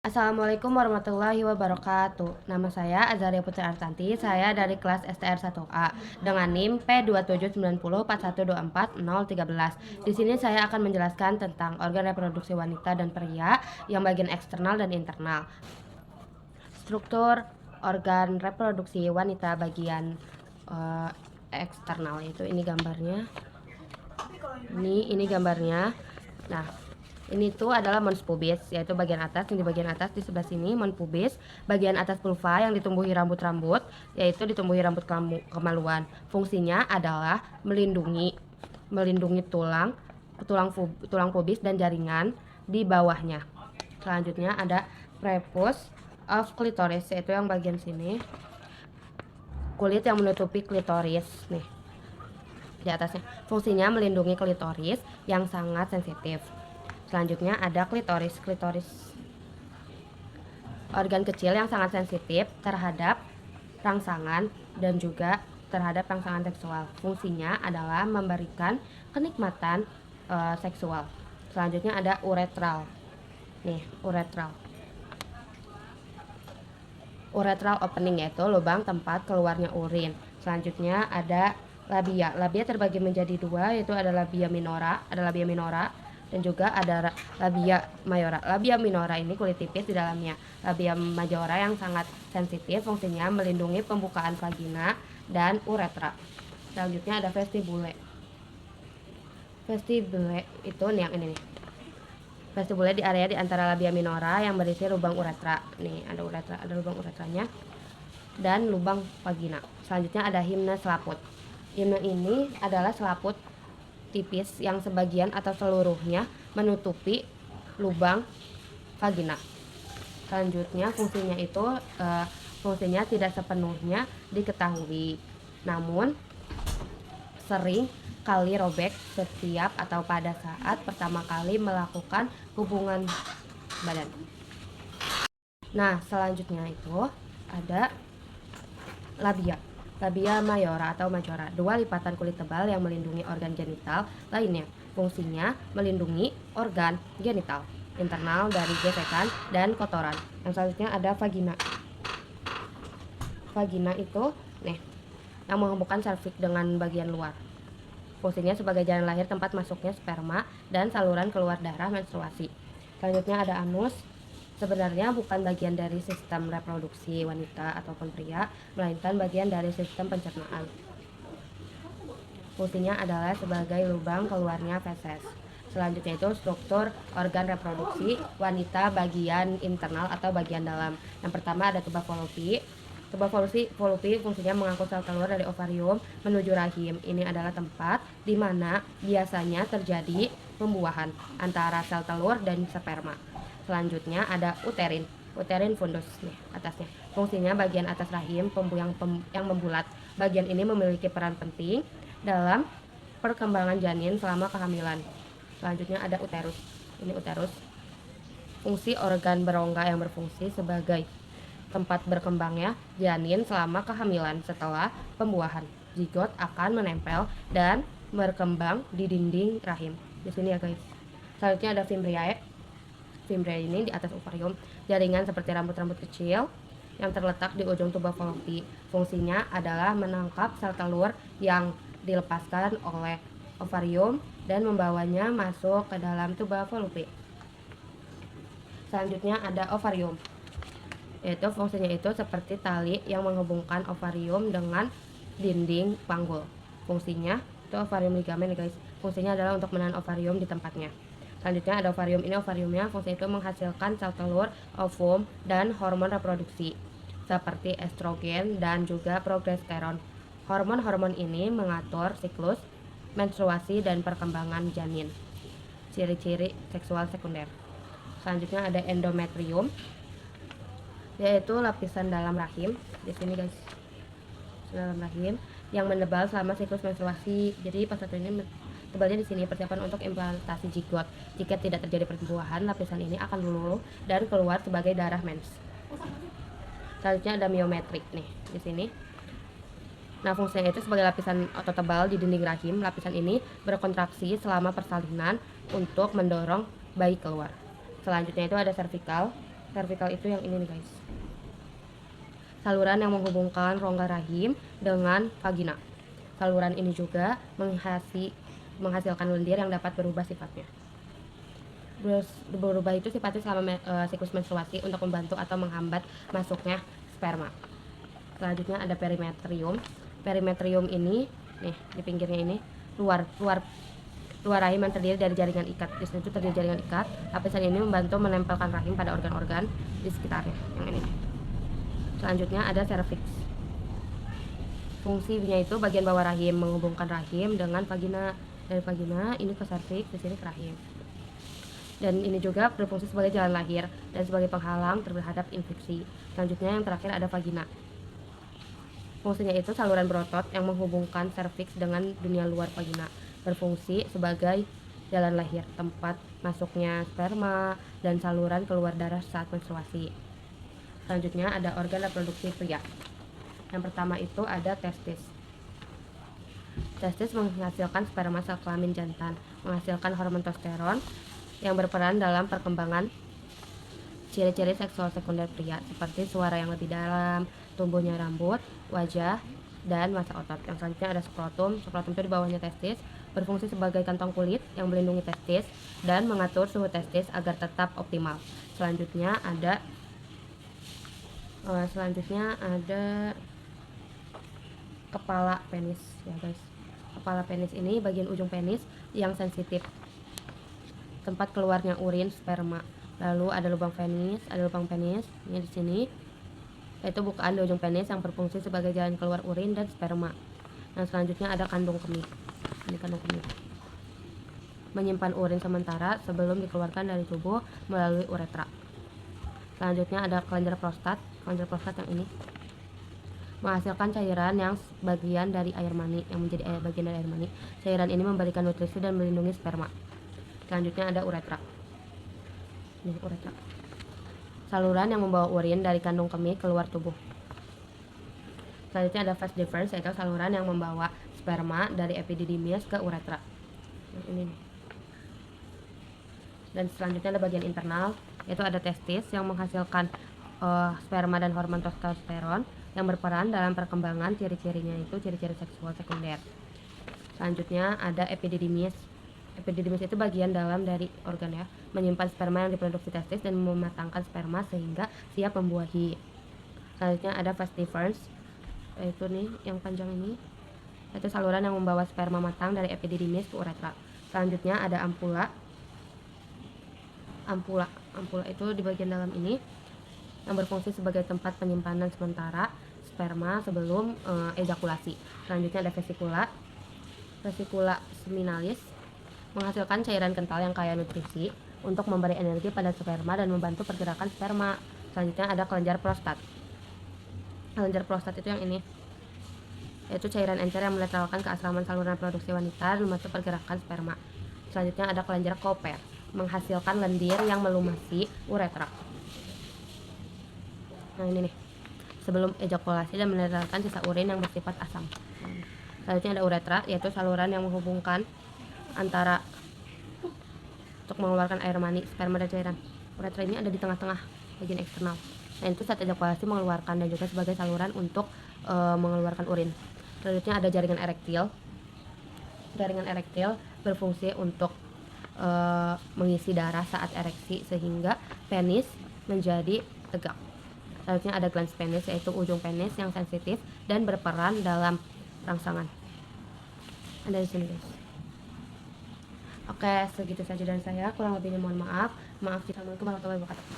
Assalamualaikum warahmatullahi wabarakatuh. Nama saya Azaria Putri Artanti. Saya dari kelas STR 1A dengan NIM P279041240013. Di sini saya akan menjelaskan tentang organ reproduksi wanita dan pria yang bagian eksternal dan internal. Struktur organ reproduksi wanita bagian eksternal itu ini gambarnya. Ini gambarnya. Nah, ini tuh adalah mons pubis, yaitu bagian atas. Yang di bagian atas di sebelah sini mons pubis, bagian atas vulva yang ditumbuhi rambut-rambut, yaitu ditumbuhi rambut kemaluan. Fungsinya adalah melindungi tulang pubis dan jaringan di bawahnya. Selanjutnya ada prepuce of clitoris, yaitu yang bagian sini, kulit yang menutupi klitoris nih di atasnya. Fungsinya melindungi klitoris yang sangat sensitif. Selanjutnya ada klitoris. Organ kecil yang sangat sensitif terhadap rangsangan dan juga terhadap rangsangan seksual. Fungsinya adalah memberikan kenikmatan seksual. Selanjutnya ada uretral. Nih, uretral opening, yaitu lubang tempat keluarnya urin. Selanjutnya ada labia. Labia terbagi menjadi dua, yaitu ada labia minora, dan juga ada labia mayora. Labia minora ini kulit tipis di dalamnya. Labia majora yang sangat sensitif, fungsinya melindungi pembukaan vagina dan uretra. Selanjutnya ada vestibule. Vestibule itu nih yang ini nih. Vestibule di area di antara labia minora yang berisi lubang uretra. Nih, ada lubang uretranya dan lubang vagina. Selanjutnya ada himne selaput. Himne ini adalah selaput tipis yang sebagian atau seluruhnya menutupi lubang vagina. Selanjutnya fungsinya tidak sepenuhnya diketahui, namun sering kali robek setiap atau pada saat pertama kali melakukan hubungan badan. Nah, selanjutnya itu ada labia mayora atau majora, dua lipatan kulit tebal yang melindungi organ genital lainnya. Fungsinya melindungi organ genital internal dari gesekan dan kotoran. Yang selanjutnya ada vagina. Vagina itu yang menghubungkan serviks dengan bagian luar. Fungsinya sebagai jalan lahir tempat masuknya sperma dan saluran keluar darah menstruasi. Selanjutnya ada anus. Sebenarnya bukan bagian dari sistem reproduksi wanita ataupun pria, melainkan bagian dari sistem pencernaan. Fungsinya adalah sebagai lubang keluarnya feses. Selanjutnya itu struktur organ reproduksi wanita bagian internal atau bagian dalam. Yang pertama ada tuba fallopi. Tuba fallopi fungsinya mengangkut sel telur dari ovarium menuju rahim. Ini adalah tempat di mana biasanya terjadi pembuahan antara sel telur dan sperma. Selanjutnya ada uterin fundus nih atasnya. Fungsinya bagian atas rahim yang membulat. Bagian ini memiliki peran penting dalam perkembangan janin selama kehamilan. Selanjutnya ada uterus. Ini uterus. Fungsi organ berongga yang berfungsi sebagai tempat berkembangnya janin selama kehamilan. Setelah pembuahan, zigot akan menempel dan berkembang di dinding rahim. Di sini ya guys. Selanjutnya ada fimbriae. Fimbriae ini di atas ovarium, jaringan seperti rambut-rambut kecil yang terletak di ujung tuba fallopi. Fungsinya adalah menangkap sel telur yang dilepaskan oleh ovarium dan membawanya masuk ke dalam tuba fallopi. Selanjutnya ada ovarium, yaitu fungsinya itu seperti tali yang menghubungkan ovarium dengan dinding panggul. Fungsinya itu ovarium ligamen guys. Fungsinya adalah untuk menahan ovarium di tempatnya. Selanjutnya ada ovarium. Ini ovariumnya fungsinya itu menghasilkan sel telur, ovum, dan hormon reproduksi seperti estrogen dan juga progesteron. Hormon-hormon ini mengatur siklus menstruasi dan perkembangan janin. Ciri-ciri seksual sekunder. Selanjutnya ada endometrium, yaitu lapisan dalam rahim. Di sini guys, dalam rahim yang menebal selama siklus menstruasi. Jadi pas satu ini tebalnya di sini persiapan untuk implantasi zigot. Jika tidak terjadi pertumbuhan, lapisan ini akan luluh dan keluar sebagai darah mens. Selanjutnya ada miometrik nih di sini. Nah, fungsinya itu sebagai lapisan otot tebal di dinding rahim. Lapisan ini berkontraksi selama persalinan untuk mendorong bayi keluar. Selanjutnya itu ada cervical. Cervical itu yang ini nih guys. Saluran yang menghubungkan rongga rahim dengan vagina. Saluran ini juga menghasilkan lendir yang dapat berubah sifatnya. Berubah itu sifatnya selama siklus menstruasi untuk membantu atau menghambat masuknya sperma. Selanjutnya ada perimetrium. Perimetrium ini nih di pinggirnya ini luar rahim yang terdiri dari jaringan ikat. Di sini itu terdiri jaringan ikat. Lapisan ini membantu menempelkan rahim pada organ-organ di sekitarnya. Yang ini. Selanjutnya ada cervix. Fungsinya itu bagian bawah rahim, menghubungkan rahim dengan vagina. Dari vagina ini ke cervix, di sini ke rahim. Dan ini juga berfungsi sebagai jalan lahir dan sebagai penghalang terhadap infeksi. Selanjutnya yang terakhir ada vagina. Fungsinya itu saluran berotot yang menghubungkan serviks dengan dunia luar vagina, berfungsi sebagai jalan lahir, tempat masuknya sperma dan saluran keluar darah saat menstruasi. Selanjutnya ada organ reproduksi pria. Yang pertama itu ada testis. Testis menghasilkan sperma sel kelamin jantan, menghasilkan hormon testosteron yang berperan dalam perkembangan ciri-ciri seksual sekunder pria seperti suara yang lebih dalam, tumbuhnya rambut, wajah, dan massa otot. Yang selanjutnya ada skrotum. Skrotum itu di bawahnya testis, berfungsi sebagai kantong kulit yang melindungi testis dan mengatur suhu testis agar tetap optimal. Selanjutnya ada kepala penis ya guys. Kepala penis ini bagian ujung penis yang sensitif, tempat keluarnya urin sperma. Lalu ada lubang penis, ini di sini, yaitu bukaan di ujung penis yang berfungsi sebagai jalan keluar urin dan sperma. Nah, selanjutnya ada kandung kemih. Ini kandung kemih. Menyimpan urin sementara sebelum dikeluarkan dari tubuh melalui uretra. Selanjutnya ada kelenjar prostat. Kelenjar prostat yang ini menghasilkan cairan yang bagian dari air mani, yang menjadi bagian dari air mani. Cairan ini memberikan nutrisi dan melindungi sperma. Selanjutnya ada uretra. Ini uretra. Saluran yang membawa urin dari kandung kemih keluar tubuh. Selanjutnya ada vas deferens, yaitu saluran yang membawa sperma dari epididymis ke uretra. Nah, ini nih. Dan selanjutnya ada bagian internal, yaitu ada testis yang menghasilkan sperma dan hormon testosteron yang berperan dalam perkembangan ciri-cirinya itu ciri-ciri seksual sekunder. Selanjutnya ada epididymis. Epididymis itu bagian dalam dari organ ya, menyimpan sperma yang diproduksi testis dan mematangkan sperma sehingga siap membuahi. Selanjutnya ada vas deferens, yaitu nih yang panjang ini, yaitu saluran yang membawa sperma matang dari epididymis ke uretra. Selanjutnya ada ampula. Ampula itu di bagian dalam ini yang berfungsi sebagai tempat penyimpanan sementara sperma sebelum ejakulasi. Selanjutnya ada vesikula. Vesikula seminalis menghasilkan cairan kental yang kaya nutrisi untuk memberi energi pada sperma dan membantu pergerakan sperma. Selanjutnya ada kelenjar prostat. Kelenjar prostat itu yang ini, yaitu cairan encer yang menetralkan keaslaman saluran reproduksi wanita dan membantu pergerakan sperma. Selanjutnya ada kelenjar Cowper, menghasilkan lendir yang melumasi uretra. Nah, ini nih, sebelum ejakulasi dan menetralkan sisa urin yang bersifat asam. Selanjutnya ada uretra, yaitu saluran yang menghubungkan antara untuk mengeluarkan air mani, sperma, dan cairan. Uretra ini ada di tengah-tengah bagian eksternal. Nah, itu saat ejakulasi mengeluarkan dan juga sebagai saluran untuk mengeluarkan urin. Selanjutnya ada jaringan erektil. Jaringan erektil berfungsi untuk mengisi darah saat ereksi sehingga penis menjadi tegak. Selanjutnya ada glans penis, yaitu ujung penis yang sensitif dan berperan dalam rangsangan. Ada di sini guys. Oke, segitu saja dari saya. Kurang lebihnya mohon maaf. Assalamualaikum warahmatullahi wabarakatuh.